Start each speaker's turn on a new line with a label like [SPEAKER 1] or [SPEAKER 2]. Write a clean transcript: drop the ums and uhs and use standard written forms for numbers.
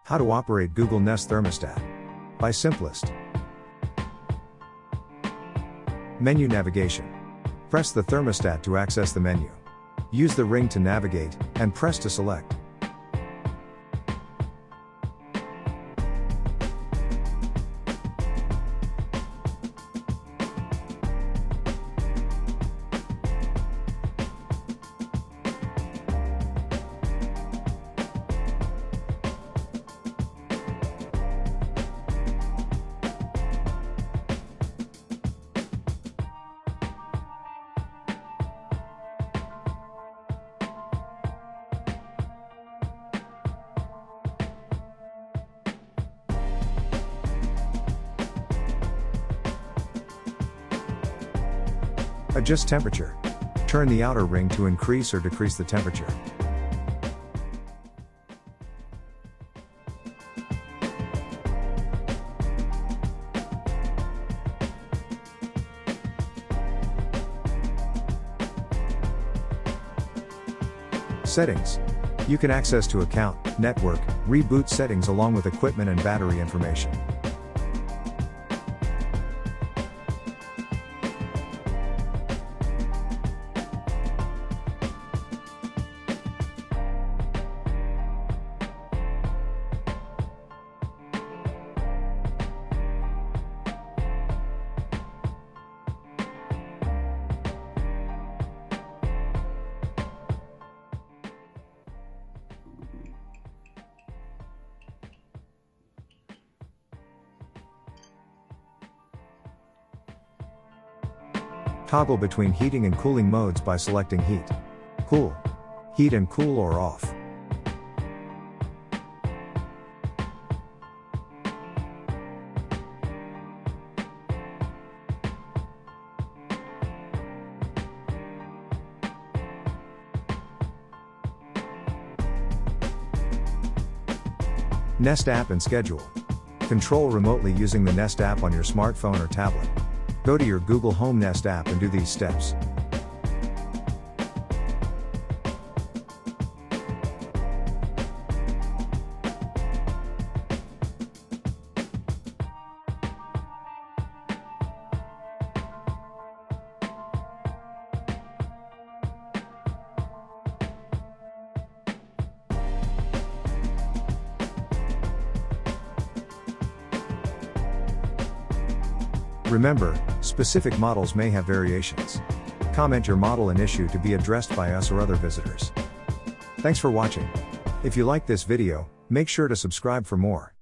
[SPEAKER 1] How to operate Google Nest Thermostat. By Simplest. Menu navigation. Press the thermostat to access the menu. Use the ring to navigate, and press to select. Adjust temperature. Turn the outer ring to increase or decrease the temperature. Settings. You can access to account, network, reboot settings along with equipment and battery information. Toggle between heating and cooling modes by selecting Heat, Cool, Heat and Cool or Off. Nest app and schedule. Control remotely using the Nest app on your smartphone or tablet. Go to your Google Home Nest app and do these steps. Remember, specific models may have variations. Comment your model and issue to be addressed by us or other visitors. Thanks for watching. If you like this video, make sure to subscribe for more.